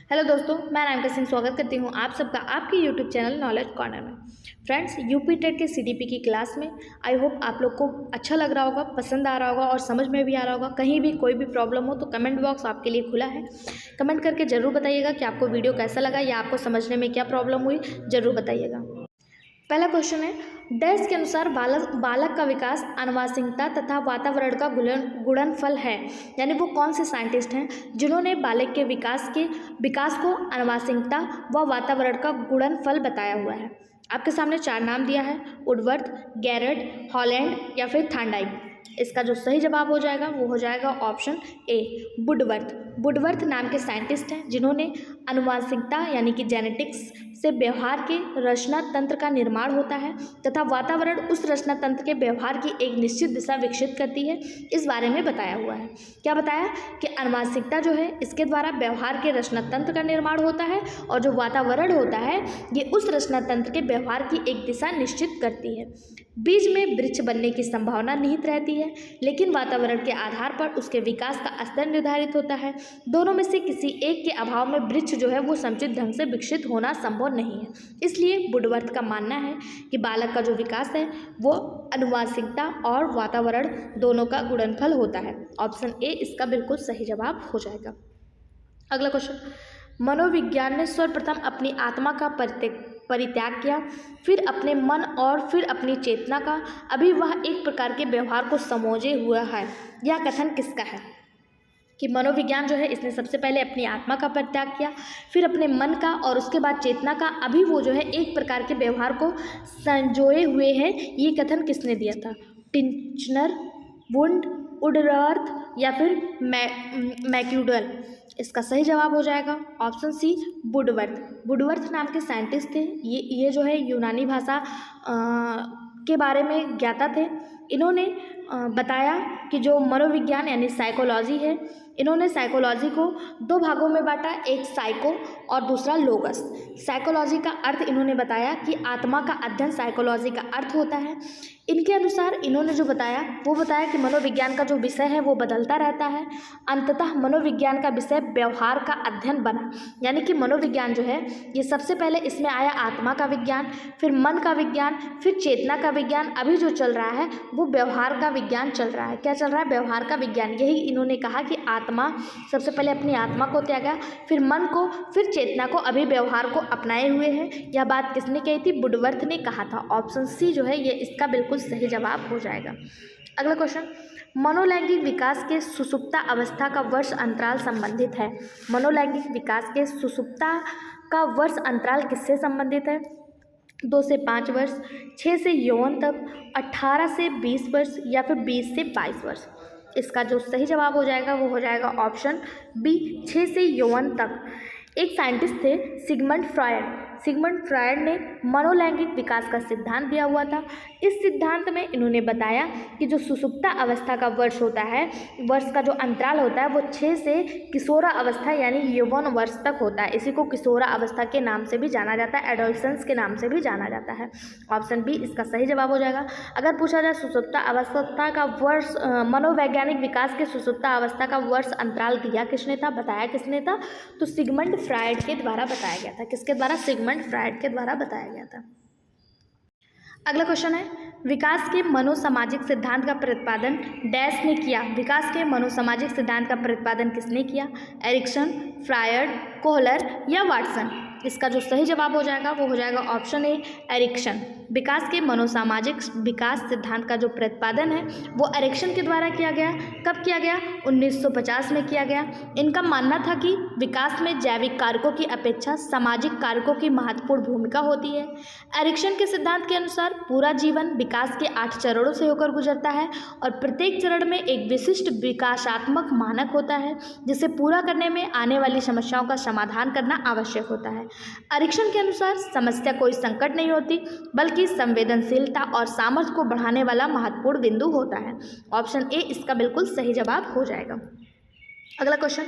Hello दोस्तों, मैं रामका सिंह स्वागत करती हूँ आप सबका आपके यूट्यूब चैनल नॉलेज कॉर्नर में। फ्रेंड्स, यूपी टेट के सीडीपी की क्लास में आई होप आप लोग को अच्छा लग रहा होगा, पसंद आ रहा होगा और समझ में भी आ रहा होगा। कहीं भी कोई भी प्रॉब्लम हो तो कमेंट बॉक्स आपके लिए खुला है। कमेंट करके ज़रूर बताइएगा कि आपको वीडियो कैसा लगा या आपको समझने में क्या प्रॉब्लम हुई, ज़रूर बताइएगा। पहला क्वेश्चन है, डैश के अनुसार बालक का विकास आनुवंशिकता तथा वातावरण का गुणनफल है। यानी वो कौन से साइंटिस्ट हैं जिन्होंने बालक के विकास को आनुवंशिकता व वातावरण का गुणनफल बताया हुआ है। आपके सामने 4 नाम दिया है, वुडवर्थ, गैरट, हॉलैंड या फिर थांडाइक। इसका जो सही जवाब हो जाएगा वो हो जाएगा ऑप्शन ए, वुडवर्थ। वुडवर्थ नाम के साइंटिस्ट हैं जिन्होंने आनुवंशिकता यानी कि जेनेटिक्स से व्यवहार के रचना तंत्र का निर्माण होता है तथा वातावरण उस रचना तंत्र के व्यवहार की एक निश्चित दिशा विकसित करती है, इस बारे में बताया हुआ है। क्या बताया कि आनुवंशिकता जो है इसके द्वारा व्यवहार के रचना तंत्र का निर्माण होता है और जो वातावरण होता है ये उस रचना तंत्र के व्यवहार की एक दिशा निश्चित करती है। बीज में वृक्ष बनने की संभावना निहित रहती है, लेकिन वातावरण के आधार पर उसके विकास का स्तर निर्धारित होता है। दोनों में से किसी एक के अभाव में वृक्ष जो है वो समुचित ढंग से विकसित होना संभव नहीं है। इसलिए वुडवर्थ का मानना है कि बालक का जो विकास है वो आनुवंशिकता और वातावरण दोनों का गुणनफल होता है। ऑप्शन ए इसका बिल्कुल सही जवाब हो जाएगा। अगला क्वेश्चन, मनोविज्ञान ने सर्वप्रथम अपनी आत्मा का परित्याग किया, फिर अपने मन और फिर अपनी चेतना का। अभी वह एक प्रकार के व्यवहार को समोजे हुआ है। यह कथन किसका है कि मनोविज्ञान जो है इसने सबसे पहले अपनी आत्मा का परित्याग किया, फिर अपने मन का और उसके बाद चेतना का। अभी वो जो है एक प्रकार के व्यवहार को संजोए हुए है। ये कथन किसने दिया था? टिंचनर, वुंड, वुडवर्थ या फिर मैक्यूडल। इसका सही जवाब हो जाएगा ऑप्शन सी, वुडवर्थ। वुडवर्थ नाम के साइंटिस्ट थे। ये जो है यूनानी भाषा के बारे में ज्ञाता थे। इन्होंने बताया कि जो मनोविज्ञान यानी साइकोलॉजी है, इन्होंने साइकोलॉजी को 2 भागों में बांटा, एक साइको और दूसरा लोगस। साइकोलॉजी का अर्थ इन्होंने बताया कि आत्मा का अध्ययन साइकोलॉजी का अर्थ होता है। इनके अनुसार इन्होंने जो बताया वो बताया कि मनोविज्ञान का जो विषय है वो बदलता रहता है। अंततः मनोविज्ञान का विषय व्यवहार का अध्ययन बना। यानी कि मनोविज्ञान जो है ये सबसे पहले इसमें आया आत्मा का विज्ञान, फिर मन का विज्ञान, फिर चेतना का विज्ञान। अभी जो चल रहा है वो व्यवहार का विज्ञान चल रहा है। क्या चल रहा है? व्यवहार का विज्ञान। यही इन्होंने कहा कि आत्मा सबसे पहले अपनी आत्मा को त्यागा, फिर मन को, फिर चेतना को, अभी व्यवहार को अपनाए हुए हैं। यह बात किसने कही थी? वुडवर्थ ने कहा था। ऑप्शन सी जो है ये इसका बिल्कुल सही जवाब हो जाएगा। अगला क्वेश्चन, मनोलैंगिक विकास के सुषुप्ता अवस्था का वर्ष अंतराल संबंधित है। मनोलैंगिक विकास के सुषुप्ता का वर्ष अंतराल किससे संबंधित है? 2 से 5 वर्ष, 6 से यौवन तक, 18 से 20 वर्ष या फिर 20 से 22 वर्ष। इसका जो सही जवाब हो जाएगा वो हो जाएगा ऑप्शन बी, 6 से यौवन तक। एक साइंटिस्ट थे सिगमंड फ्रायड। सिगमंड फ्रायड ने मनोलैंगिक विकास का सिद्धांत दिया हुआ था। इस सिद्धांत में इन्होंने बताया कि जो सुषुप्ता अवस्था का वर्ष होता है, वर्ष का जो अंतराल होता है वो 6 से किशोरा अवस्था यानी यौवन वर्ष तक होता है। इसी को किशोरा अवस्था के नाम से भी जाना जाता है, एडोलसेंस के नाम से भी जाना जाता है। ऑप्शन बी इसका सही जवाब हो जाएगा। अगर पूछा जाए सुषुप्ता अवस्था का वर्ष, मनोवैज्ञानिक विकास के सुषुप्ता अवस्था का वर्ष अंतराल दिया किसने था, बताया किसने था? तो सिगमंड फ्रायड के द्वारा बताया गया था। किसके द्वारा? सिगमंड फ्रायड के द्वारा बताया गया था। अगला क्वेश्चन है, विकास के मनोसामाजिक सिद्धांत का प्रतिपादन डैश ने किया। विकास के मनोसामाजिक सिद्धांत का प्रतिपादन किसने किया? एरिक्सन, फ्रायड, कोहलर या वाटसन। इसका जो सही जवाब हो जाएगा वो हो जाएगा ऑप्शन ए, एरिक्सन। विकास के मनोसामाजिक विकास सिद्धांत का जो प्रतिपादन है वो एरिक्सन के द्वारा किया गया। कब किया गया? 1950 में किया गया। इनका मानना था कि विकास में जैविक कारकों की अपेक्षा सामाजिक कारकों की महत्वपूर्ण भूमिका होती है। एरिक्सन के सिद्धांत के अनुसार पूरा जीवन विकास के 8 चरणों से होकर गुजरता है और प्रत्येक चरण में एक विशिष्ट विकासात्मक मानक होता है जिसे पूरा करने में आने वाली समस्याओं का समाधान करना आवश्यक होता है। एरिक्सन के अनुसार समस्या कोई संकट नहीं होती बल्कि संवेदनशीलता और सामर्थ्य को बढ़ाने वाला महत्वपूर्ण बिंदु होता है। ऑप्शन ए इसका बिल्कुल सही जवाब हो जाएगा। अगला क्वेश्चन,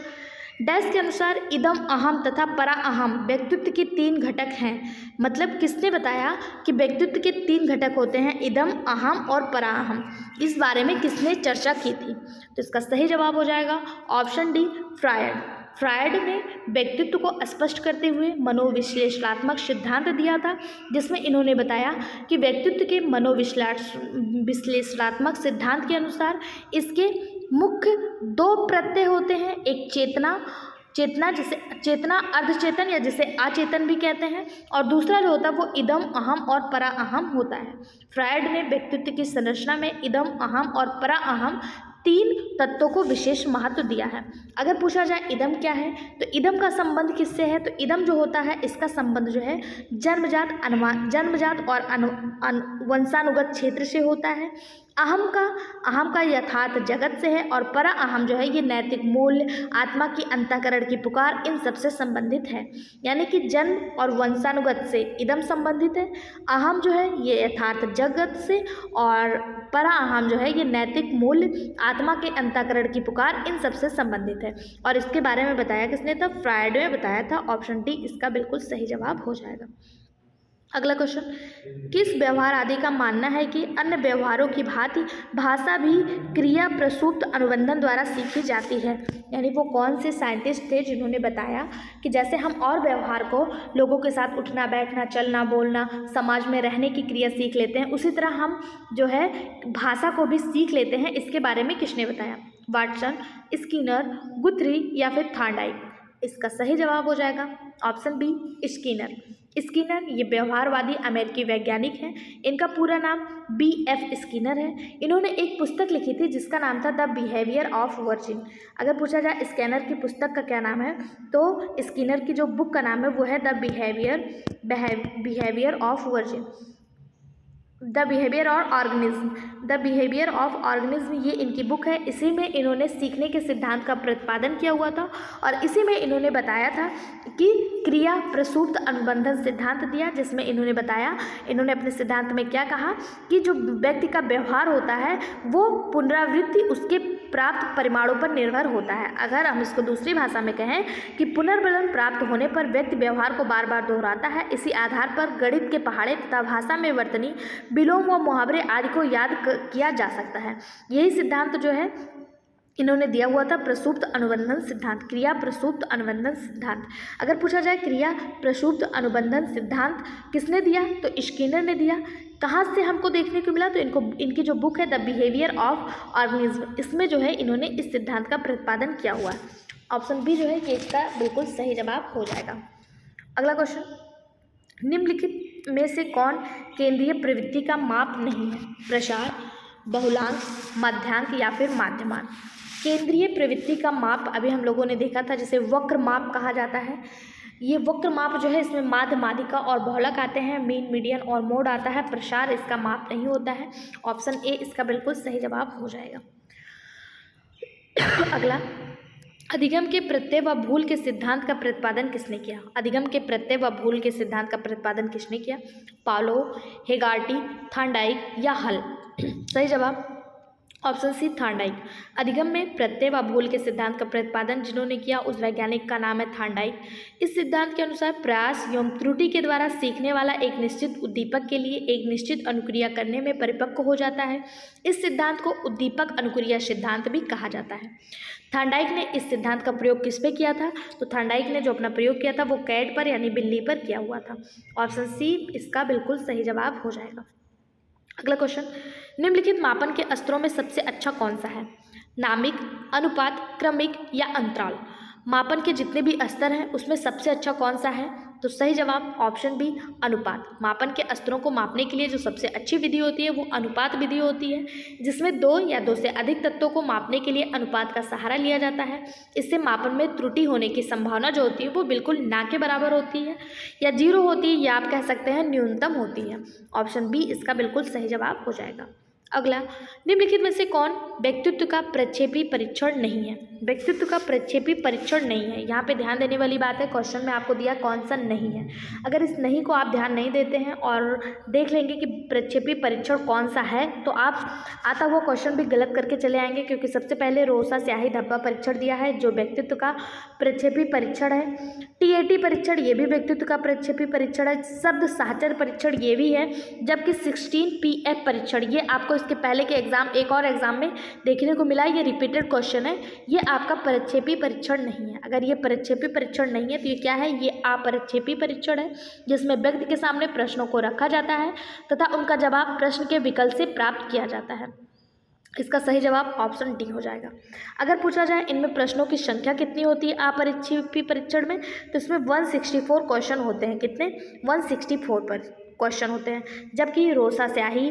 डैश के अनुसार इदम, अहम तथा परा अहम व्यक्तित्व के 3 घटक हैं। मतलब किसने बताया कि व्यक्तित्व के 3 घटक होते हैं, इदम, अहम और परा अहम। इस बारे में किसने चर्चा की थी? तो इसका सही जवाब हो जाएगा ऑप्शन डी, फ्रायड। फ्रायड ने व्यक्तित्व को स्पष्ट करते हुए मनोविश्लेषणात्मक सिद्धांत दिया था, जिसमें इन्होंने बताया कि व्यक्तित्व के विश्लेषणात्मक सिद्धांत के अनुसार इसके मुख्य 2 प्रत्यय होते हैं। एक चेतना अर्धचेतन या जिसे अचेतन भी कहते हैं, और दूसरा जो होता है वो इदम, अहम और परा अहम होता है। फ्रायड ने व्यक्तित्व की संरचना में इदम, अहम और परा अहम 3 तत्वों को विशेष महत्व दिया है। अगर पूछा जाए इदम क्या है, तो इदम का संबंध किससे है, तो इदम जो होता है इसका संबंध जो है जन्मजात और वंशानुगत क्षेत्र से होता है। अहम का यथार्थ जगत से है, और परा अहम जो है ये नैतिक मूल्य, आत्मा की अंतःकरण की पुकार, इन सबसे संबंधित है। यानी कि जन्म और वंशानुगत से इदम संबंधित है, अहम जो है ये यथार्थ जगत से, और परा अहम जो है ये नैतिक मूल्य, आत्मा के अंतःकरण की पुकार, इन सबसे संबंधित है। और इसके बारे में बताया किसने था, फ्रायड ने बताया था। ऑप्शन डी इसका बिल्कुल सही जवाब हो जाएगा। अगला क्वेश्चन, किस व्यवहार आदि का मानना है कि अन्य व्यवहारों की भांति भाषा भी क्रिया प्रसुप्त अनुबंधन द्वारा सीखी जाती है। यानी वो कौन से साइंटिस्ट थे जिन्होंने बताया कि जैसे हम और व्यवहार को, लोगों के साथ उठना बैठना, चलना बोलना, समाज में रहने की क्रिया सीख लेते हैं, उसी तरह हम जो है भाषा को भी सीख लेते हैं। इसके बारे में किसने बताया, वाटसन, स्किनर, गुथरी या फिर थॉर्नडाइक। इसका सही जवाब हो जाएगा ऑप्शन बी, स्किनर। स्किनर ये व्यवहारवादी अमेरिकी वैज्ञानिक हैं। इनका पूरा नाम B.F. स्किनर है। इन्होंने एक पुस्तक लिखी थी जिसका नाम था द बिहेवियर ऑफ वर्जिन। अगर पूछा जाए स्किनर की पुस्तक का क्या नाम है, तो स्किनर की जो बुक का नाम है वो है the behaviour of virgin, the behaviour of organism, ये इनकी बुक है। इसी में इन्होंने सीखने के सिद्धांत का प्रतिपादन किया हुआ था, और इसी में इन्होंने बताया था कि क्रिया प्रसुप्त अनुबंधन सिद्धांत दिया, जिसमें इन्होंने बताया, इन्होंने अपने सिद्धांत में क्या कहा कि जो व्यक्ति का व्यवहार होता है वो पुनरावृत्ति उसके प्राप्त परिमाणों पर निर्भर होता है। अगर हम इसको दूसरी भाषा में कहें कि पुनर्बलन प्राप्त होने पर व्यक्ति व्यवहार को बार बार दोहराता है। इसी आधार पर गणित के पहाड़े तथा भाषा में वर्तनी, विलोम व मुहावरे आदि को याद किया जा सकता है। यही सिद्धांत जो है इन्होंने दिया हुआ था प्रसुप्त अनुबंधन सिद्धांत, क्रिया प्रसुप्त अनुबंधन सिद्धांत। अगर पूछा जाए क्रिया प्रसुप्त अनुबंधन सिद्धांत किसने दिया, तो स्किनर ने दिया। कहाँ से हमको देखने को मिला, तो इनकी जो बुक है द बिहेवियर ऑफ ऑर्गेनिज्म, इसमें जो है इन्होंने इस सिद्धांत का प्रतिपादन किया हुआ है। ऑप्शन बी जो है ये इसका बिल्कुल सही जवाब हो जाएगा। अगला क्वेश्चन, निम्नलिखित में से कौन केंद्रीय प्रवृत्ति का माप नहीं है, प्रसार, बहुलांक, मध्यांक या फिर माध्यमान। केंद्रीय प्रवृत्ति का माप अभी हम लोगों ने देखा था जिसे वक्र माप कहा जाता है। ये वक्र माप जो है इसमें माध्य, माध्यिका और बहुलक आते हैं, मीन, मीडियन और मोड आता है। प्रसार इसका माप नहीं होता है। ऑप्शन ए इसका बिल्कुल सही जवाब हो जाएगा। अगला, अधिगम के प्रत्यय व भूल के सिद्धांत का प्रतिपादन किसने किया। अधिगम के प्रत्यय व भूल के सिद्धांत का प्रतिपादन किसने किया, पावलो, हेगार्टी, थॉर्नडाइक या हल। सही जवाब ऑप्शन सी थॉर्नडाइक। अधिगम में प्रत्यय व भूल के सिद्धांत का प्रतिपादन जिन्होंने किया उस वैज्ञानिक का नाम है थॉर्नडाइक। इस सिद्धांत के अनुसार प्रयास एवं त्रुटि के द्वारा सीखने वाला एक निश्चित उद्दीपक के लिए एक निश्चित अनुक्रिया करने में परिपक्व हो जाता है। इस सिद्धांत को उद्दीपक अनुक्रिया सिद्धांत भी कहा जाता है। थॉर्नडाइक ने इस सिद्धांत का प्रयोग किस पे किया था, तो थॉर्नडाइक ने जो अपना प्रयोग किया था वो कैट पर यानी बिल्ली पर किया हुआ था। ऑप्शन सी इसका बिल्कुल सही जवाब हो जाएगा। अगला क्वेश्चन, निम्नलिखित मापन के स्तरों में सबसे अच्छा कौन सा है, नामिक, अनुपात, क्रमिक या अंतराल। मापन के जितने भी स्तर हैं उसमें सबसे अच्छा कौन सा है, तो सही जवाब ऑप्शन बी अनुपात। मापन के स्तरों को मापने के लिए जो सबसे अच्छी विधि होती है वो अनुपात विधि होती है, जिसमें 2 या 2 से अधिक तत्वों को मापने के लिए अनुपात का सहारा लिया जाता है। इससे मापन में त्रुटि होने की संभावना जो होती है वो बिल्कुल ना के बराबर होती है, या 0 होती है, या आप कह सकते हैं न्यूनतम होती है। ऑप्शन बी इसका बिल्कुल सही जवाब हो जाएगा। अगला, निम्नलिखित में से कौन व्यक्तित्व का प्रक्षेपी परीक्षण नहीं है। व्यक्तित्व का प्रक्षेपी परीक्षण नहीं है, यहाँ पे ध्यान देने वाली बात है, क्वेश्चन में आपको दिया कौन सा नहीं है। अगर इस नहीं को आप ध्यान नहीं देते हैं और देख लेंगे कि प्रक्षेपी परीक्षण कौन सा है, तो आप आता हुआ क्वेश्चन भी गलत करके चले आएंगे, क्योंकि सबसे पहले रोसा स्याही धब्बा परीक्षण दिया है जो व्यक्तित्व का प्रक्षेपी परीक्षण है। टीएटी परीक्षण ये भी व्यक्तित्व का प्रक्षेपी परीक्षण है। शब्द साहचर्य परीक्षण ये भी है। जबकि 16 PF परीक्षण ये आपको इसके पहले के एग्जाम, एक और एग्जाम में देखने को मिला, ये रिपीटेड क्वेश्चन है, ये आपका प्रक्षेपी परीक्षण नहीं है। अगर ये प्रक्षेपी परीक्षण नहीं है तो ये क्या है, ये अप्रक्षेपी परीक्षण है, जिसमें व्यक्ति के सामने प्रश्नों को रखा जाता है तथा उनका जवाब प्रश्न के विकल्प से प्राप्त किया जाता है। इसका सही जवाब ऑप्शन डी हो जाएगा। अगर पूछा जाए इनमें प्रश्नों की संख्या कितनी होती है अप्रक्षेपी परीक्षण में, तो इसमें 164 क्वेश्चन होते हैं। कितने? 164 पर क्वेश्चन होते हैं। जबकि रोसा स्याही,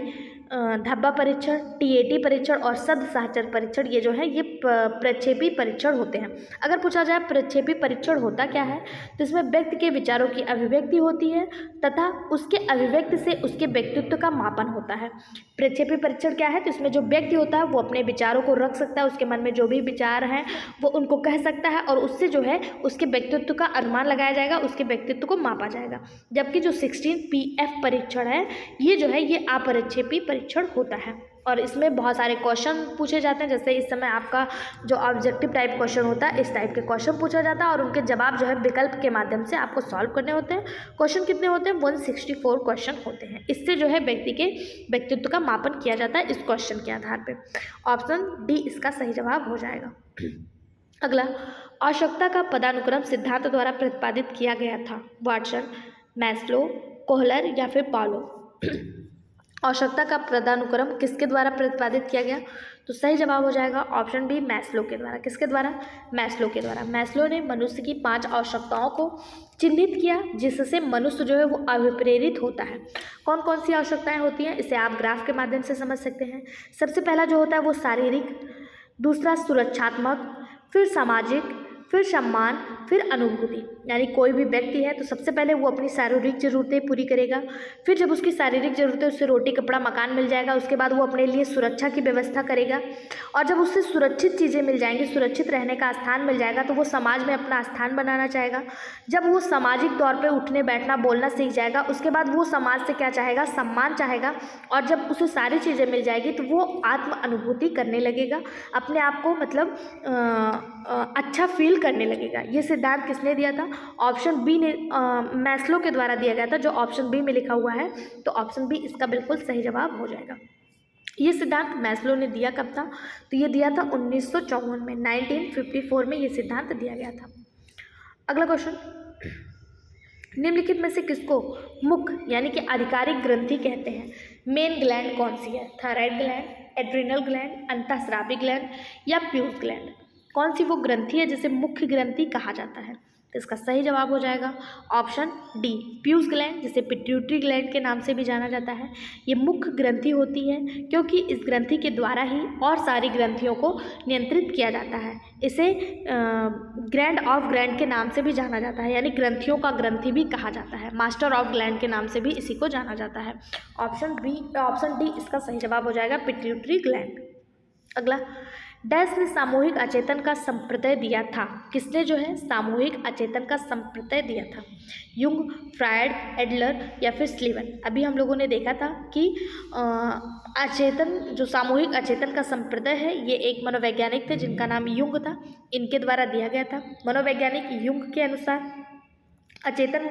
धब्बा परीक्षण, टीएटी परीक्षण और शब्द साहचर्य परीक्षण ये जो है ये प्रक्षेपी परीक्षण होते हैं। अगर पूछा जाए प्रक्षेपी परीक्षण होता क्या है, तो इसमें व्यक्ति के विचारों की अभिव्यक्ति होती है तथा उसके अभिव्यक्ति से उसके व्यक्तित्व का मापन होता है। प्रक्षेपी परीक्षण क्या है, तो इसमें जो व्यक्ति होता है वो अपने विचारों को रख सकता है, उसके मन में जो भी विचार हैं वो उनको कह सकता है और उससे जो है उसके व्यक्तित्व का अनुमान लगाया जाएगा, उसके व्यक्तित्व को मापा जाएगा। जबकि जो 16 PF परीक्षण है ये जो है ये अप्रक्षेपी परीक्षण होता है और इसमें बहुत सारे क्वेश्चन पूछे जाते हैं। जैसे इस समय आपका जो ऑब्जेक्टिव टाइप क्वेश्चन होता है, इस टाइप के क्वेश्चन पूछा जाता है और उनके जवाब जो है विकल्प के माध्यम से आपको सॉल्व करने होते हैं। क्वेश्चन कितने होते हैं? 164 क्वेश्चन होते हैं। इससे जो है व्यक्ति के व्यक्तित्व का मापन किया जाता है इस क्वेश्चन के आधार पर। ऑप्शन डी इसका सही जवाब हो जाएगा। अगला, आवश्यकता का पदानुक्रम सिद्धांत द्वारा प्रतिपादित किया गया था। वाटसन, मैस्लो, कोहलर या फिर पालो। आवश्यकता का पदानुक्रम किसके द्वारा प्रतिपादित किया गया, तो सही जवाब हो जाएगा ऑप्शन बी, मैस्लो के द्वारा। किसके द्वारा? मैस्लो के द्वारा। मैस्लो ने मनुष्य की 5 आवश्यकताओं को चिन्हित किया जिससे मनुष्य जो है वो अभिप्रेरित होता है। कौन कौन सी आवश्यकताएं होती हैं इसे आप ग्राफ के माध्यम से समझ सकते हैं। सबसे पहला जो होता है वो शारीरिक, दूसरा सुरक्षात्मक, फिर सामाजिक, फिर सम्मान, फिर अनुभूति। यानी कोई भी व्यक्ति है तो सबसे पहले वो अपनी शारीरिक ज़रूरतें पूरी करेगा, फिर जब उसकी शारीरिक ज़रूरतें, उससे रोटी कपड़ा मकान मिल जाएगा, उसके बाद वो अपने लिए सुरक्षा की व्यवस्था करेगा और जब उससे सुरक्षित चीज़ें मिल जाएंगी, सुरक्षित रहने का स्थान मिल जाएगा तो वो समाज में अपना स्थान बनाना चाहेगा। जब वो सामाजिक तौर पर उठने बैठना बोलना सीख जाएगा उसके बाद वो समाज से क्या चाहेगा, सम्मान चाहेगा और जब उसे सारी चीज़ें मिल जाएगी तो वो आत्म अनुभूति करने लगेगा, अपने आप को मतलब अच्छा फील करने लगेगा। ये सिद्धांत किसने दिया था? ऑप्शन बी ने, मैस्लो के द्वारा दिया गया था, जो ऑप्शन बी में लिखा हुआ है, तो ऑप्शन बी इसका बिल्कुल सही जवाब हो जाएगा। ये सिद्धांत मैस्लो ने दिया कब था, तो ये दिया था 1954 में, 1954 में ये सिद्धांत दिया गया था। अगला क्वेश्चन, निम्नलिखित में से किसको मुख्य यानी कि आधिकारिक ग्रंथि कहते हैं? मेन ग्लैंड कौन सी है? थायराइड ग्लैंड, एड्रिनल ग्लैंड, अंतःस्रावी ग्लैंड या पीयूष ग्लैंड? कौन सी वो ग्रंथि है जिसे मुख्य ग्रंथि कहा जाता है? तो इसका सही जवाब हो जाएगा ऑप्शन डी, पीयूष ग्लैंड, जिसे पिट्यूटरी ग्लैंड के नाम से भी जाना जाता है। ये मुख्य ग्रंथि होती है क्योंकि इस ग्रंथि के द्वारा ही और सारी ग्रंथियों को नियंत्रित किया जाता है। इसे ग्लैंड ऑफ ग्लैंड के नाम से भी जाना जाता है, यानी ग्रंथियों का ग्रंथि भी कहा जाता है। मास्टर ऑफ ग्लैंड के नाम से भी इसी को जाना जाता है। ऑप्शन डी इसका सही जवाब हो जाएगा, पिट्यूटरी ग्लैंड। अगला, डैश ने सामूहिक अचेतन का संप्रत्यय दिया था। किसने जो है सामूहिक अचेतन का संप्रत्यय दिया था? युंग, फ्रायड, एडलर या फिर स्लीवन। अभी हम लोगों ने देखा था कि अचेतन, जो सामूहिक अचेतन का संप्रत्यय है, ये एक मनोवैज्ञानिक थे जिनका नाम युंग था, इनके द्वारा दिया गया था। मनोवैज्ञानिक युंग के अनुसार अचेतन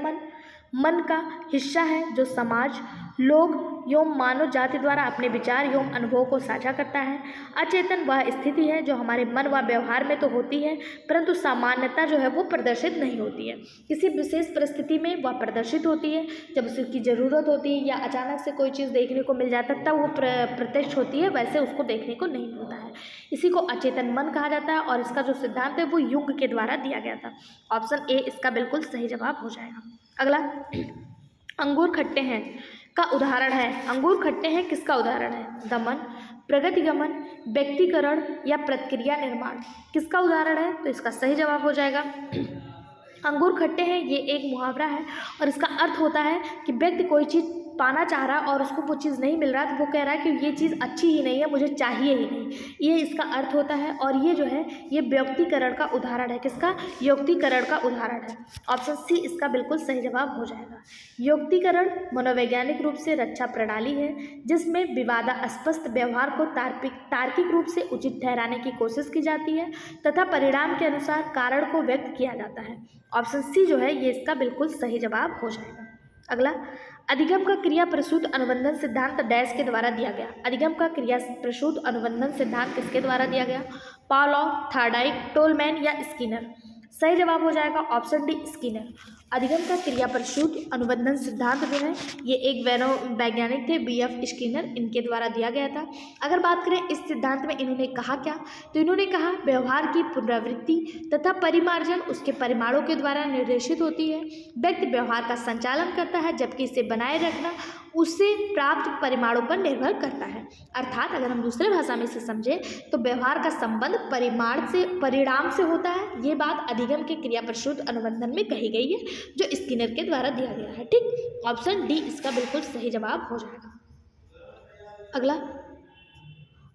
मन का हिस्सा है जो समाज, लोग एवं मानव जाति द्वारा अपने विचार एवं अनुभव को साझा करता है। अचेतन वह स्थिति है जो हमारे मन व व्यवहार में तो होती है परंतु सामान्यता जो है वो प्रदर्शित नहीं होती है। किसी विशेष परिस्थिति में वह प्रदर्शित होती है, जब उसकी ज़रूरत होती है या अचानक से कोई चीज़ देखने को मिल जाता है तब वो प्रत्यक्ष होती है, वैसे उसको देखने को नहीं मिलता है। इसी को अचेतन मन कहा जाता है और इसका जो सिद्धांत है वो युंग के द्वारा दिया गया था। ऑप्शन ए इसका बिल्कुल सही जवाब हो जाएगा। अगला, अंगूर खट्टे हैं का उदाहरण है। अंगूर खट्टे हैं किसका उदाहरण है? दमन, प्रगतिगमन, व्यक्तिकरण या प्रतिक्रिया निर्माण। किसका उदाहरण है? तो इसका सही जवाब हो जाएगा अंगूर खट्टे हैं। ये एक मुहावरा है और इसका अर्थ होता है कि व्यक्ति कोई चीज़ पाना चाह रहा है और उसको वो चीज़ नहीं मिल रहा है, तो वो कह रहा है कि ये चीज़ अच्छी ही नहीं है, मुझे चाहिए ही नहीं, ये इसका अर्थ होता है। और ये जो है ये व्यक्तिकरण का उदाहरण है। किसका? युक्तिकरण का उदाहरण है। ऑप्शन सी इसका बिल्कुल सही जवाब हो जाएगा। युक्तिकरण मनोवैज्ञानिक रूप से रक्षा प्रणाली है जिसमें विवादास्पद व्यवहार को तार्किक रूप से उचित ठहराने की कोशिश की जाती है तथा परिणाम के अनुसार कारण को व्यक्त किया जाता है। ऑप्शन सी जो है ये इसका बिल्कुल सही जवाब हो जाएगा। अगला, अधिगम का क्रिया प्रसूत अनुबंधन सिद्धांत डैश के द्वारा दिया गया। अधिगम का क्रिया प्रसूत अनुबंधन सिद्धांत किसके द्वारा दिया गया? पावलोव, थॉर्नडाइक, टोलमैन या स्किनर? सही जवाब हो जाएगा ऑप्शन डी, स्किनर। अधिगम का क्रिया प्रसूत अनुबंधन सिद्धांत जो है ये एक वैज्ञानिक थे, BF स्किनर, इनके द्वारा दिया गया था। अगर बात करें इस सिद्धांत में इन्होंने कहा क्या, तो इन्होंने कहा व्यवहार की पुनरावृत्ति तथा परिमार्जन उसके परिमाणों के द्वारा निर्देशित होती है। व्यक्ति व्यवहार का संचालन करता है जबकि इसे बनाए रखना उससे प्राप्त परिमाणों पर निर्भर करता है। अर्थात अगर हम दूसरे भाषा में इसे समझें तो व्यवहार का संबंध परिणाम से होता है। ये बात अधिगम के क्रिया प्रसूत अनुबंधन में कही गई है जो स्किनर के द्वारा दिया गया है। ठीक, ऑप्शन डी इसका बिल्कुल सही जवाब हो जाएगा। अगला,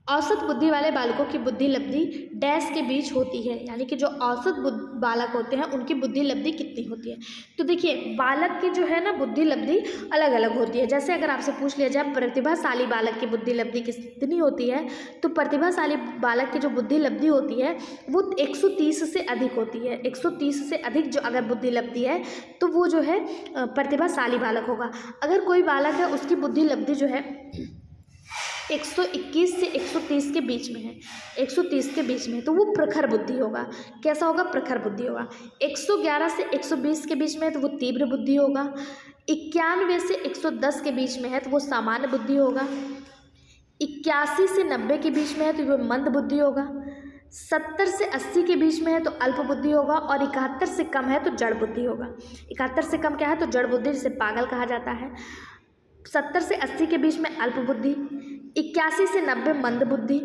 औसत बुद्धि वाले बालकों की बुद्धि लब्धि डैश के बीच होती है, यानी कि जो औसत बालक होते हैं उनकी बुद्धि लब्धि कितनी होती है। तो देखिए बालक की जो है ना बुद्धि लब्धि अलग अलग होती है। जैसे अगर आपसे पूछ लिया जाए प्रतिभाशाली बालक की बुद्धि लब्धि कितनी होती है, तो प्रतिभाशाली बालक की जो बुद्धि लब्धि होती है वो 130 से अधिक होती है। 130 से अधिक जो अगर बुद्धि लब्धि है तो वो जो है प्रतिभाशाली बालक होगा। अगर कोई बालक है उसकी बुद्धि लब्धि जो है 121 से 130 के बीच में है, 130 के बीच में, तो वो प्रखर बुद्धि होगा। कैसा होगा? प्रखर बुद्धि होगा। 111 से 120 के बीच में है तो वो तीव्र बुद्धि होगा। 91 से 110 के बीच में है तो वो सामान्य बुद्धि होगा। 81 से 90 के बीच में है तो वो मंद बुद्धि होगा। 70 से 80 के बीच में है तो अल्प बुद्धि होगा। और 71 से कम है तो जड़ बुद्धि होगा। 71 से कम क्या है? तो जड़ बुद्धि, जिसे पागल कहा जाता है। 70 से 80 के बीच में अल्प बुद्धि, 81 से 90 मंद बुद्धि।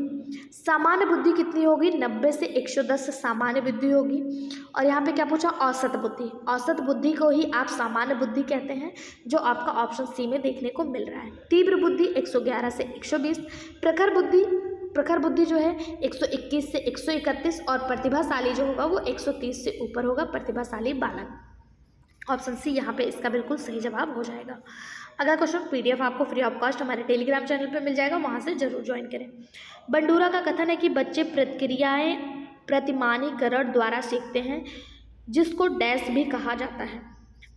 सामान्य बुद्धि कितनी होगी? 90 से 110 सामान्य बुद्धि होगी। और यहाँ पे क्या पूछा? औसत बुद्धि। औसत बुद्धि को ही आप सामान्य बुद्धि कहते हैं, जो आपका ऑप्शन सी में देखने को मिल रहा है। तीव्र बुद्धि 111 से 120, प्रखर बुद्धि जो है 121 से 131, और प्रतिभाशाली जो होगा वो 130 से ऊपर होगा, प्रतिभाशाली बालक। ऑप्शन सी यहाँ पे इसका बिल्कुल सही जवाब हो जाएगा। अगला क्वेश्चन, PDF आपको फ्री ऑफ कॉस्ट हमारे टेलीग्राम चैनल पे मिल जाएगा, वहाँ से जरूर ज्वाइन करें। बंडूरा का कथन है कि बच्चे प्रक्रियाएं प्रतिमानीकरण द्वारा सीखते हैं जिसको डैश भी कहा जाता है।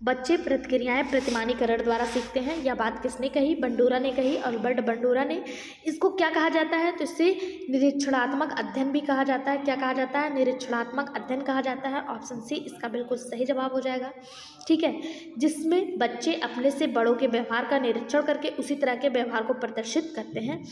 बच्चे प्रक्रियाएं प्रतिमानीकरण द्वारा सीखते हैं। यह बात किसने कही? बंडूरा ने कही, अल्बर्ट बंडूरा ने। इसको क्या कहा जाता है? तो इससे निरीक्षणात्मक अध्ययन भी कहा जाता है। क्या कहा जाता है? निरीक्षणात्मक अध्ययन कहा जाता है। ऑप्शन सी इसका बिल्कुल सही जवाब हो जाएगा। ठीक है, जिसमें बच्चे अपने से बड़ों के व्यवहार का निरीक्षण करके उसी तरह के व्यवहार को प्रदर्शित करते हैं।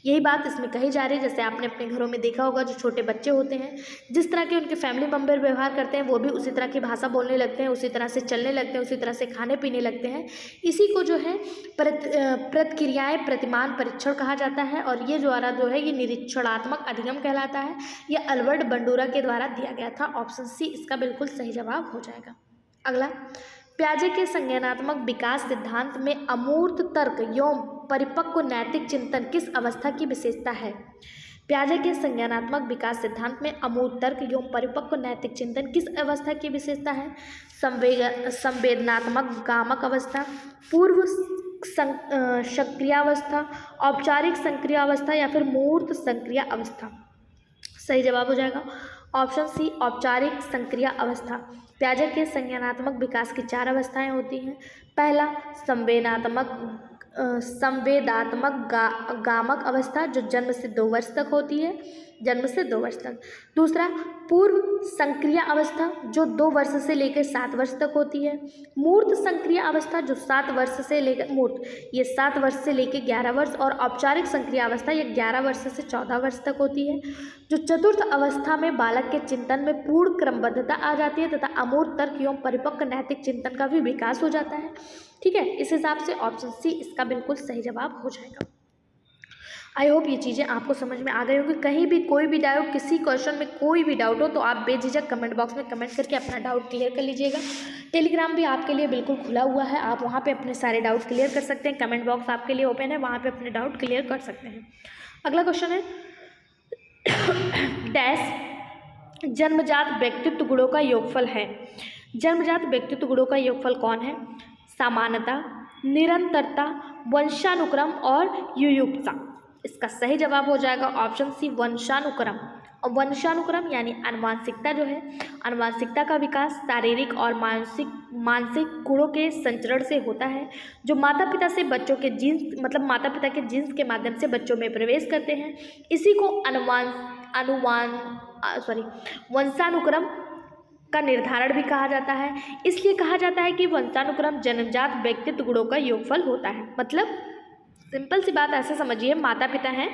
यही बात इसमें कही जा रही है। जैसे आपने अपने घरों में देखा होगा, जो छोटे बच्चे होते हैं जिस तरह के उनके फैमिली मेम्बर व्यवहार करते हैं वो भी उसी तरह की भाषा बोलने लगते हैं, उसी तरह से चलने लगते हैं, उसी तरह से खाने पीने लगते हैं। इसी को जो है प्रतिक्रियाएं प्रतिमान परीक्षण कहा जाता है। और ये द्वारा जो है ये निरीक्षणात्मक अधिगम कहलाता है। ये अल्बर्ट बंडूरा के द्वारा दिया गया था। ऑप्शन सी इसका बिल्कुल सही जवाब हो जाएगा। अगला, पियाजे के संज्ञानात्मक विकास सिद्धांत में अमूर्त तर्क एवं परिपक्व नैतिक चिंतन किस अवस्था की विशेषता है? पियाजे के संज्ञानात्मक विकास सिद्धांत में अमूर्त तर्क एवं परिपक्व नैतिक चिंतन किस अवस्था की विशेषता है? संवेदनात्मक गामक अवस्था, पूर्व सक्रियावस्था, औपचारिक संक्रियावस्था या फिर मूर्त संक्रिया अवस्था? सही जवाब हो जाएगा ऑप्शन सी, औपचारिक संक्रिया अवस्था। पियाजे के संज्ञानात्मक विकास की 4 अवस्थाएं होती हैं। पहला संवेदात्मक गामक अवस्था, जो जन्म से 2 वर्ष तक होती है, जन्म से 2 वर्ष तक। दूसरा पूर्व संक्रिया अवस्था, जो 2 वर्ष से लेकर 7 वर्ष तक होती है। मूर्त संक्रिया अवस्था, जो 7 वर्ष से लेकर मूर्त, ये 7 वर्ष से लेकर 11 वर्ष। और औपचारिक संक्रिया अवस्था ये 11 वर्ष से 14 वर्ष तक होती है। जो चतुर्थ अवस्था में बालक के चिंतन में पूर्ण क्रमबद्धता आ जाती है तथा अमूर्त तर्क एवं परिपक्व नैतिक चिंतन का भी विकास हो जाता है। ठीक है, इस हिसाब से ऑप्शन सी इसका बिल्कुल सही जवाब हो जाएगा। आई होप ये चीज़ें आपको समझ में आ गई होगी। कहीं भी कोई भी डाउट, किसी क्वेश्चन में कोई भी डाउट हो तो आप बेझिझक कमेंट बॉक्स में कमेंट करके अपना डाउट क्लियर कर लीजिएगा। टेलीग्राम भी आपके लिए बिल्कुल खुला हुआ है, आप वहाँ पे अपने सारे डाउट क्लियर कर सकते हैं। कमेंट बॉक्स आपके लिए ओपन है, वहाँ पे अपने डाउट क्लियर कर सकते हैं। अगला क्वेश्चन है डैश जन्मजात व्यक्तित्व गुणों का योगफल है। जन्मजात व्यक्तित्व गुणों का योगफल कौन है? समानता, निरंतरता, वंशानुक्रम और युयुक्ता। इसका सही जवाब हो जाएगा ऑप्शन सी, वंशानुक्रम। और वंशानुक्रम यानी आनुवांशिकता जो है, आनुवांशिकता का विकास शारीरिक और मानसिक गुणों के संचरण से होता है, जो माता पिता से बच्चों के जीन्स मतलब माता पिता के जीन्स के माध्यम से बच्चों में प्रवेश करते हैं। इसी को वंशानुक्रम का निर्धारण भी कहा जाता है। इसलिए कहा जाता है कि वंशानुक्रम जन्मजात व्यक्तित्व गुणों का योगफल होता है। मतलब सिंपल सी बात ऐसे समझिए, माता पिता हैं,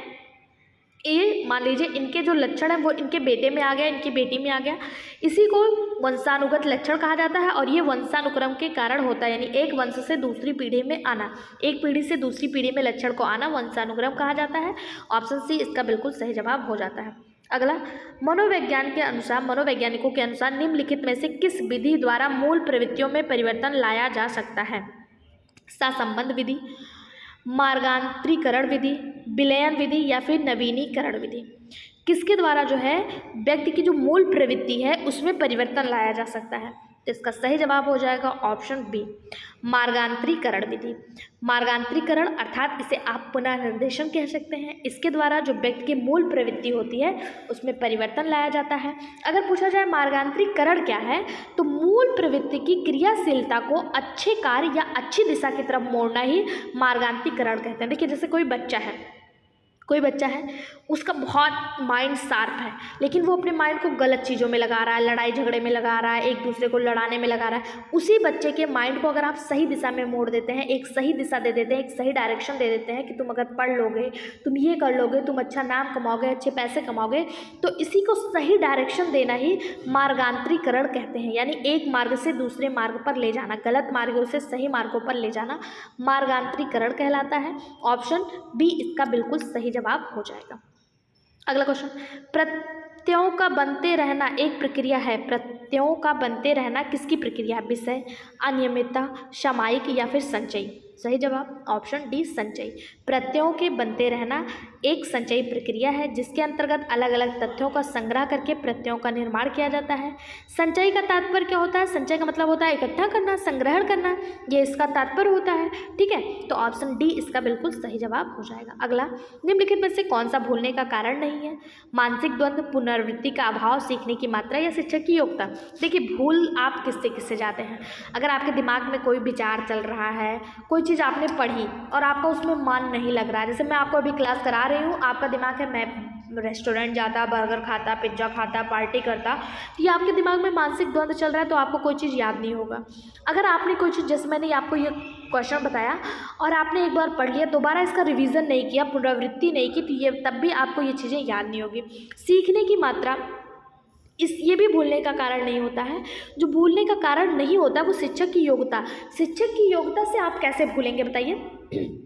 ये मान लीजिए इनके जो लक्षण है वो इनके बेटे में आ गया, इनकी बेटी में आ गया, इसी को वंशानुगत लक्षण कहा जाता है। और ये वंशानुक्रम के कारण होता है, यानी एक वंश से दूसरी पीढ़ी में आना, एक पीढ़ी से दूसरी पीढ़ी में लक्षण को आना वंशानुक्रम कहा जाता है। ऑप्शन सी इसका बिल्कुल सही जवाब हो जाता है। अगला, मनोवैज्ञानिकों के अनुसार निम्नलिखित में से किस विधि द्वारा मूल प्रवृत्तियों में परिवर्तन लाया जा सकता है? सहसंबंध विधि, मार्गांतरीकरण विधि, विलयन विधि या फिर नवीनीकरण विधि। किसके द्वारा जो है व्यक्ति की जो मूल प्रवृत्ति है उसमें परिवर्तन लाया जा सकता है? तो इसका सही जवाब हो जाएगा ऑप्शन बी, मार्गांतरीकरण विधि। मार्गांतरीकरण अर्थात इसे आप पुनर्निर्देशन कह सकते हैं। इसके द्वारा जो व्यक्ति की मूल प्रवृत्ति होती है उसमें परिवर्तन लाया जाता है। अगर पूछा जाए मार्गांतरीकरण क्या है, तो मूल प्रवृत्ति की क्रियाशीलता को अच्छे कार्य या अच्छी दिशा की तरफ मोड़ना ही मार्गांतरीकरण कहते हैं। देखिए, जैसे कोई बच्चा है, उसका बहुत माइंड शार्प है, लेकिन वो अपने माइंड को गलत चीज़ों में लगा रहा है, लड़ाई झगड़े में लगा रहा है, एक दूसरे को लड़ाने में लगा रहा है। उसी बच्चे के माइंड को अगर आप सही दिशा में मोड़ देते हैं, एक सही दिशा दे देते हैं, एक सही डायरेक्शन दे देते हैं कि तुम अगर पढ़ लोगे, तुम ये कर लोगे, तुम अच्छा नाम कमाओगे, अच्छे पैसे कमाओगे, तो इसी को सही डायरेक्शन देना ही मार्गांतरीकरण कहते हैं। यानी एक मार्ग से दूसरे मार्ग पर ले जाना, गलत मार्गों से सही मार्गों पर ले जाना मार्गांतरीकरण कहलाता है। ऑप्शन बी इसका बिल्कुल सही जवाब हो जाएगा। अगला क्वेश्चन, प्रत्ययों का बनते रहना एक प्रक्रिया है। प्रत्ययों का बनते रहना किसकी प्रक्रिया है? विषय, अनियमितता, सामायिक या फिर संचयी। सही जवाब ऑप्शन डी, संचयी। प्रत्ययों के बनते रहना एक संचयी प्रक्रिया है, जिसके अंतर्गत अलग अलग तथ्यों का संग्रह करके प्रत्ययों का निर्माण किया जाता है। संचयी का तात्पर्य क्या होता है? संचय का मतलब होता है इकट्ठा करना, संग्रहण करना, ये इसका तात्पर्य होता है। ठीक है, तो ऑप्शन डी इसका बिल्कुल सही जवाब हो जाएगा। अगला, निम्नलिखित में से कौन सा भूलने का कारण नहीं है? मानसिक द्वंद्व, पुनरावृत्ति का अभाव, सीखने की मात्रा या शिक्षक की योग्यता। देखिए, भूल आप किससे जाते हैं? अगर आपके दिमाग में कोई विचार चल रहा है, कोई चीज़ आपने पढ़ी और आपका उसमें मन नहीं लग रहा है, जैसे मैं आपको अभी क्लास करा रही हूँ, आपका दिमाग है मैं रेस्टोरेंट जाता, बर्गर खाता, पिज्ज़ा खाता, पार्टी करता, तो ये आपके दिमाग में मानसिक द्वंद्व चल रहा है, तो आपको कोई चीज़ याद नहीं होगा। अगर आपने कोई चीज़, जैसे मैंने आपको ये क्वेश्चन बताया और आपने एक बार पढ़ लिया, दोबारा इसका रिवीजन नहीं किया, पुनरावृत्ति नहीं की, तो ये तब भी आपको ये चीज़ें याद नहीं होगी। सीखने की मात्रा, ये भी भूलने का कारण नहीं होता है। जो भूलने का कारण नहीं होता वो शिक्षक की योग्यता। शिक्षक की योग्यता से आप कैसे भूलेंगे बताइए?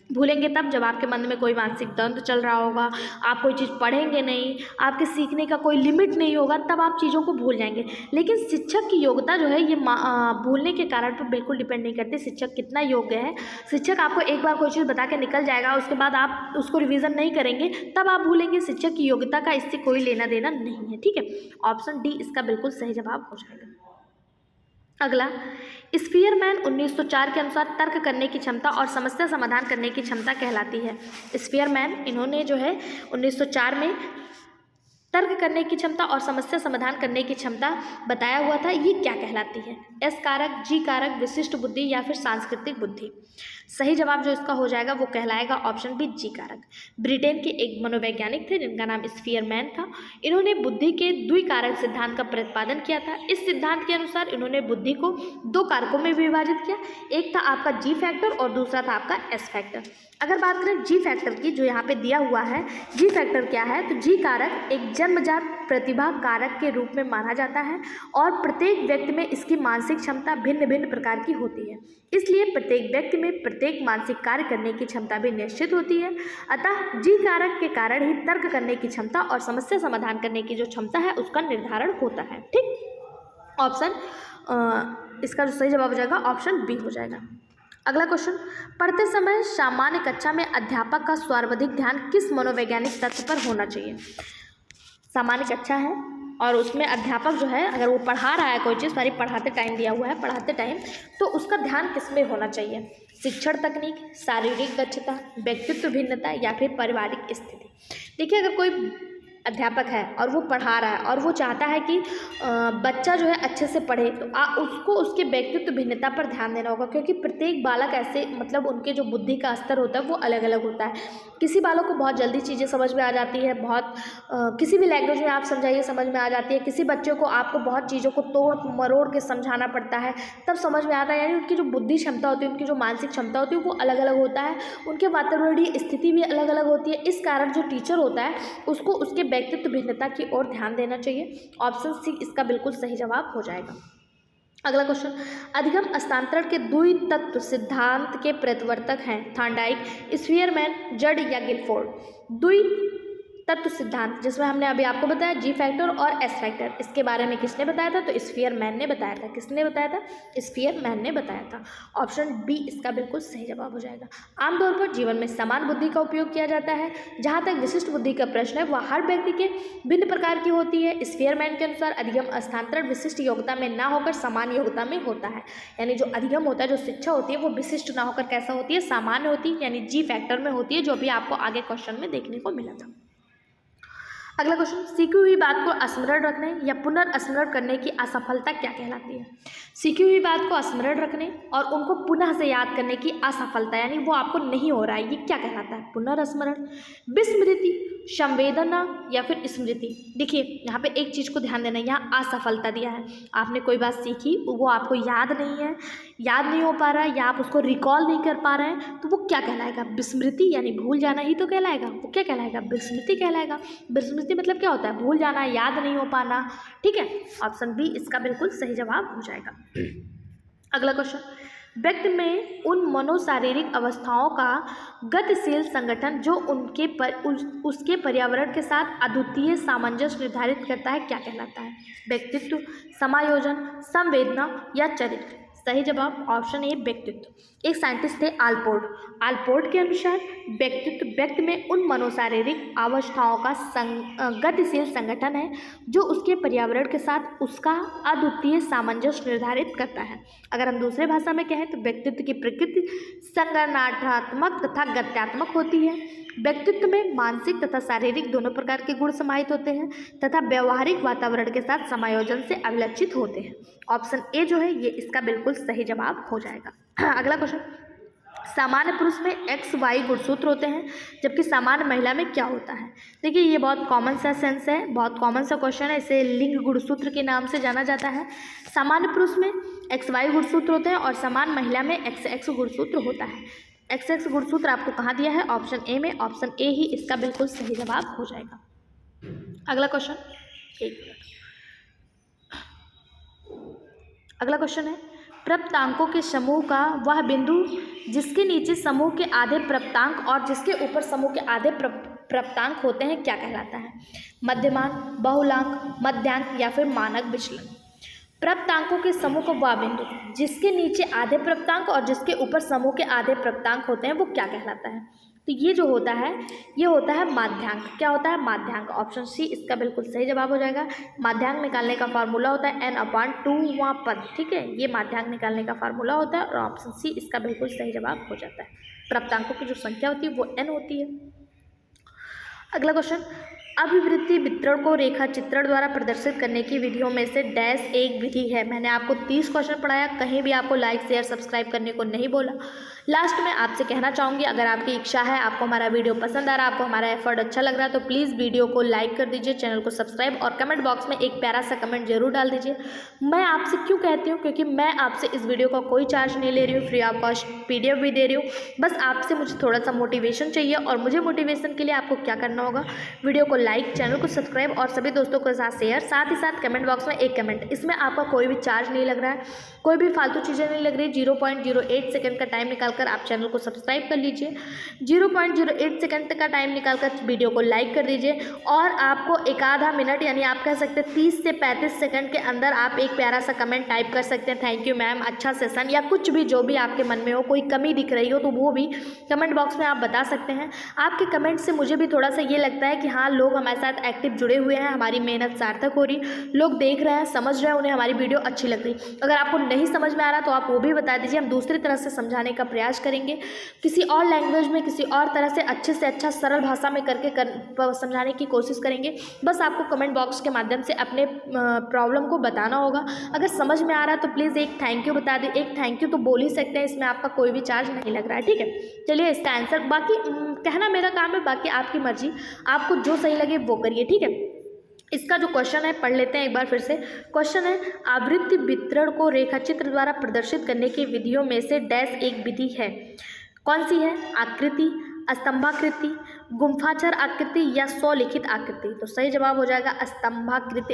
भूलेंगे तब जब आपके मन में कोई मानसिक द्वंद्व चल रहा होगा, आप कोई चीज़ पढ़ेंगे नहीं, आपके सीखने का कोई लिमिट नहीं होगा, तब आप चीज़ों को भूल जाएंगे। लेकिन शिक्षक की योग्यता जो है ये भूलने के कारण पर बिल्कुल डिपेंड नहीं करती, शिक्षक कितना योग्य है। शिक्षक आपको एक बार कोई चीज़ बता के निकल जाएगा, उसके बाद आप उसको रिवीजन नहीं करेंगे, तब आप भूलेंगे। शिक्षक की योग्यता का इससे कोई लेना देना नहीं है। ठीक है, ऑप्शन डी इसका बिल्कुल सही जवाब हो जाएगा। अगला, स्पीयरमैन 1904 के अनुसार तर्क करने की क्षमता और समस्या समाधान करने की क्षमता कहलाती है। स्पीयरमैन, इन्होंने जो है 1904 में तर्क करने की क्षमता और समस्या समाधान करने की क्षमता बताया हुआ था, ये क्या कहलाती है? एस कारक, जी कारक, विशिष्ट बुद्धि या फिर सांस्कृतिक बुद्धि। सही जवाब जो इसका हो जाएगा वो कहलाएगा ऑप्शन बी, जी कारक। ब्रिटेन के एक मनोवैज्ञानिक थे जिनका नाम स्पीयरमैन था। इन्होंने बुद्धि के द्विकारक सिद्धांत का प्रतिपादन किया था। इस सिद्धांत के अनुसार इन्होंने बुद्धि को दो कारकों में विभाजित किया, एक था आपका जी फैक्टर और दूसरा था आपका एस फैक्टर। अगर बात करें जी फैक्टर की, जो यहाँ पे दिया हुआ है, जी फैक्टर क्या है? तो जी कारक एक जन्मजात प्रतिभा कारक के रूप में माना जाता है और प्रत्येक व्यक्ति में इसकी मानसिक क्षमता भिन्न भिन्न प्रकार की होती है। इसलिए प्रत्येक व्यक्ति में प्रत्येक मानसिक कार्य करने की क्षमता भी निश्चित होती है। अतः जी कारक के कारण ही तर्क करने की क्षमता और समस्या समाधान करने की जो क्षमता है उसका निर्धारण होता है। ठीक, ऑप्शन इसका जो सही जवाब हो जाएगा ऑप्शन बी हो जाएगा। अगला क्वेश्चन, पढ़ते समय सामान्य कक्षा में अध्यापक का सर्वाधिक ध्यान किस मनोवैज्ञानिक तथ्य पर होना चाहिए। सामान्य कक्षा है और उसमें अध्यापक जो है अगर वो पढ़ा रहा है कोई चीज़, सारी पढ़ाते टाइम दिया हुआ है, पढ़ाते टाइम, तो उसका ध्यान किस में होना चाहिए। शिक्षण तकनीक, शारीरिक दक्षता, व्यक्तित्व भिन्नता या फिर पारिवारिक स्थिति। देखिए, अगर कोई अध्यापक है और वो पढ़ा रहा है और वो चाहता है कि बच्चा जो है अच्छे से पढ़े, तो उसको उसके व्यक्तित्व भिन्नता पर ध्यान देना होगा, क्योंकि प्रत्येक बालक ऐसे मतलब उनके जो बुद्धि का स्तर होता है वो अलग अलग होता है। किसी बालक को बहुत जल्दी चीज़ें समझ में आ जाती है, बहुत किसी भी लैंग्वेज में आप समझाइए समझ में आ जाती है। किसी बच्चे को आपको बहुत चीज़ों को तोड़ मरोड़ के समझाना पड़ता है तब समझ में आता है। यानी उनकी जो बुद्धि क्षमता होती है, उनकी जो मानसिक क्षमता होती है वो अलग अलग होता है, उनके वातावरणीय स्थिति भी अलग अलग होती है। इस कारण जो टीचर होता है उसको उसके व्यक्तित्व भिन्नता की ओर ध्यान देना चाहिए। ऑप्शन सी इसका बिल्कुल सही जवाब हो जाएगा। अगला क्वेश्चन, अधिगम हस्तांतरण के द्वितत्व सिद्धांत के प्रवर्तक हैं थॉर्नडाइक, स्पीयरमैन, जड या गिलफोर्ड। द्वितत्व सिद्धांत जिसमें हमने अभी आपको बताया जी फैक्टर और एस फैक्टर, इसके बारे में किसने बताया था, तो स्पीयरमैन ने बताया था। किसने बताया था, स्पीयरमैन ने बताया था। ऑप्शन बी इसका बिल्कुल सही जवाब हो जाएगा। आमतौर पर जीवन में समान बुद्धि का उपयोग किया जाता है। जहाँ तक विशिष्ट बुद्धि का प्रश्न है वह हर व्यक्ति के भिन्न प्रकार की होती है। स्पीयरमैन के अनुसार अधिगम हस्तांतरण विशिष्ट योग्यता में ना होकर समान योग्यता में होता है। यानी जो अधिगम होता है, जो शिक्षा होती है, वो विशिष्ट ना होकर कैसा होती है, सामान्य होती है, यानी जी फैक्टर में होती है, जो भी आपको आगे क्वेश्चन में देखने को मिला था। अगला क्वेश्चन, सीखी हुई बात को स्मरण रखने या पुनर्स्मरण करने की असफलता क्या कहलाती है। सीखी हुई बात को स्मरण रखने और उनको पुनः से याद करने की असफलता, यानी वो आपको नहीं हो रहा है, ये क्या कहलाता है, पुनर्स्मरण, विस्मृति, संवेदना या फिर स्मृति। देखिए यहाँ पे एक चीज़ को ध्यान देना, यहाँ असफलता दिया है। आपने कोई बात सीखी, वो आपको याद नहीं है, याद नहीं हो पा रहा है, या आप उसको रिकॉल नहीं कर पा रहे हैं, तो वो क्या कहलाएगा, विस्मृति, यानी भूल जाना ही तो कहलाएगा। वो क्या कहलाएगा, विस्मृति कहलाएगा। विस्मृति मतलब क्या होता है, भूल जाना, याद नहीं हो पाना। ठीक है, ऑप्शन बी इसका बिल्कुल सही जवाब हो जाएगा। अगला क्वेश्चन, व्यक्ति में उन मनोशारीरिक अवस्थाओं का गतिशील संगठन जो उसके पर्यावरण के साथ अद्वितीय सामंजस्य निर्धारित करता है क्या कहलाता है। व्यक्तित्व, समायोजन, संवेदना या चरित्र। सही जवाब ऑप्शन ए व्यक्तित्व। एक साइंटिस्ट थे आलपोर्ट के अनुसार व्यक्तित्व व्यक्ति में उन मनोशारीरिक अवस्थाओं का गतिशील संगठन है जो उसके पर्यावरण के साथ उसका अद्वितीय सामंजस्य निर्धारित करता है। अगर हम दूसरे भाषा में कहें तो व्यक्तित्व की प्रकृति संगठनात्मक तथा गत्यात्मक होती है। व्यक्तित्व में मानसिक तथा शारीरिक दोनों प्रकार के गुण समाहित होते हैं तथा व्यवहारिक वातावरण के साथ समायोजन से अभिलक्षित होते हैं। ऑप्शन ए जो है ये इसका बिल्कुल सही जवाब हो जाएगा। अगला क्वेश्चन, सामान्य पुरुष में एक्स वाई गुणसूत्र होते हैं जबकि सामान्य महिला में क्या होता है। देखिए ये बहुत कॉमन सा सेंस है, बहुत कॉमन सा क्वेश्चन है, इसे लिंग गुणसूत्र के नाम से जाना जाता है। सामान्य पुरुष में एक्स वाई गुणसूत्र होते हैं और सामान्य महिला में एक्स एक्स गुणसूत्र होता है। एक्स एक्स गुणसूत्र आपको कहाँ दिया है, ऑप्शन ए में। ऑप्शन ए ही इसका बिल्कुल सही जवाब हो जाएगा। अगला क्वेश्चन, एक मिनट। अगला क्वेश्चन है, प्राप्तांकों के समूह का वह बिंदु जिसके नीचे समूह के आधे प्राप्तांक और जिसके ऊपर समूह के आधे प्राप्तांक होते हैं क्या कहलाता है। मध्यमान, बहुलांक, मध्यांक या फिर मानक विचलन। प्राप्तांकों के समूह का वह बिंदु जिसके नीचे आधे प्राप्तांक और जिसके ऊपर समूह के आधे प्राप्तांक होते हैं वो क्या कहलाता है। तो ये जो होता है ये होता है माध्यांक। क्या होता है, माध्यांक। ऑप्शन सी इसका बिल्कुल सही जवाब हो जाएगा। माध्यांक निकालने का फार्मूला होता है n/2वां पद। ठीक है, ये माध्यांक निकालने का फार्मूला होता है और ऑप्शन सी इसका बिल्कुल सही जवाब हो जाता है। प्राप्तांकों की जो संख्या होती है वो n होती है। अगला क्वेश्चन, अभिवृत्ति वितरण को रेखा चित्रण द्वारा प्रदर्शित करने की विधियों में से डैश एक विधि है। मैंने आपको 30 क्वेश्चन पढ़ाया, कहीं भी आपको लाइक शेयर सब्सक्राइब करने को नहीं बोला। लास्ट में आपसे कहना चाहूँगी, अगर आपकी इच्छा है, आपको हमारा वीडियो पसंद आ रहा है, आपको हमारा एफर्ट अच्छा लग रहा है, तो प्लीज़ वीडियो को लाइक कर दीजिए, चैनल को सब्सक्राइब और कमेंट बॉक्स में एक प्यारा सा कमेंट जरूर डाल दीजिए। मैं आपसे क्यों कहती हूँ, क्योंकि मैं आपसे इस वीडियो का कोई चार्ज नहीं ले रही हूँ, फ्री ऑफ कॉस्ट PDF भी दे रही हूँ। बस आपसे मुझे थोड़ा सा मोटिवेशन चाहिए और मुझे मोटिवेशन के लिए आपको क्या करना होगा, वीडियो को लाइक, चैनल को सब्सक्राइब और सभी दोस्तों के साथ शेयर, साथ ही साथ कमेंट बॉक्स में एक कमेंट। इसमें आपका कोई भी चार्ज नहीं लग रहा है, कोई भी फालतू चीज़ें नहीं लग रही। 0.08 सेकंड का टाइम निकालकर आप चैनल को सब्सक्राइब कर लीजिए, 0.08 सेकंड का टाइम निकालकर वीडियो को लाइक कर दीजिए और आपको एक आधा मिनट यानी आप कह सकते हैं 30 से 35 सेकंड के अंदर आप एक प्यारा सा कमेंट टाइप कर सकते हैं। थैंक यू मैम, अच्छा सेशन, या कुछ भी जो भी आपके मन में हो, कोई कमी दिख रही हो तो वो भी कमेंट बॉक्स में आप बता सकते हैं। आपके कमेंट से मुझे भी थोड़ा सा ये लगता है कि हाँ, लोग हमारे साथ एक्टिव जुड़े हुए हैं, हमारी मेहनत सार्थक हो रही, लोग देख रहे हैं, समझ रहे हैं, उन्हें हमारी वीडियो अच्छी लग रही। अगर आपको नहीं समझ में आ रहा तो आप वो भी बता दीजिए, हम दूसरी तरह से समझाने का प्रयास करेंगे, किसी और लैंग्वेज में, किसी और तरह से अच्छा सरल भाषा में करके समझाने की कोशिश करेंगे। बस आपको कमेंट बॉक्स के माध्यम से अपने प्रॉब्लम को बताना होगा। अगर समझ में आ रहा है तो प्लीज़ एक थैंक यू बता दें, एक थैंक यू तो बोल ही सकते हैं, इसमें आपका कोई भी चार्ज नहीं लग रहा है, ठीक है। चलिए इसका आंसर, बाकी कहना मेरा काम है, बाकी आपकी मर्जी, आपको जो सही लगे वो करिए, ठीक है। इसका जो क्वेश्चन है पढ़ लेते हैं एक बार फिर से। क्वेश्चन है, आवृत्ति वितरण को रेखाचित्र द्वारा प्रदर्शित करने की विधियों में से डैश एक विधि है, कौन सी है? आकृति, स्तंभाकृति, गुम्फाचार आकृति या स्वलिखित आकृति। तो सही जवाब हो जाएगा स्तंभाकृति,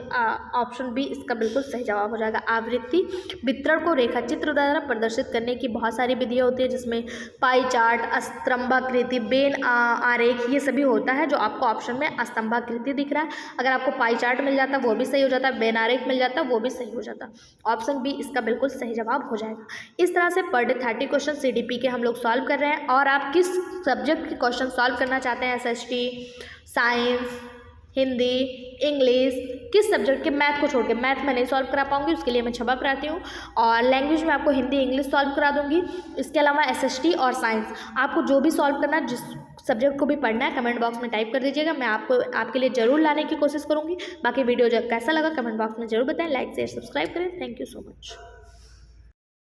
ऑप्शन बी इसका बिल्कुल सही जवाब हो जाएगा। आवृत्ति वितरण को रेखाचित्र द्वारा प्रदर्शित करने की बहुत सारी विधियाँ होती है, जिसमें पाई चार्ट, स्तंभाकृति, बेन आरेख, ये सभी होता है। जो आपको ऑप्शन में स्तंभाकृति दिख रहा है, अगर आपको पाई चार्ट मिल जाता वो भी सही हो जाता, बेन आरेख मिल जाता वो भी सही हो जाता। ऑप्शन बी इसका बिल्कुल सही जवाब हो जाएगा। इस तरह से पर डे 30 क्वेश्चन CDP के हम लोग सॉल्व कर रहे हैं। और आप किस सब्जेक्ट के क्वेश्चन सॉल्व करना चाहते हैं, SST, साइंस, हिंदी, इंग्लिश, किस सब्जेक्ट के, मैथ को छोड़ के, मैथ में नहीं सॉल्व करा पाऊंगी, उसके लिए मैं क्षमा कराती हूँ। और लैंग्वेज में आपको हिंदी, इंग्लिश सॉल्व करा दूंगी। इसके अलावा SST और साइंस, आपको जो भी सॉल्व करना है, जिस सब्जेक्ट को भी पढ़ना है, कमेंट बॉक्स में टाइप कर दीजिएगा, मैं आपको आपके लिए ज़रूर लाने की कोशिश करूँगी। बाकी वीडियो जब कैसा लगा कमेंट बॉक्स में ज़रूर बताएं, लाइक शेयर सब्सक्राइब करें। Thank you so much.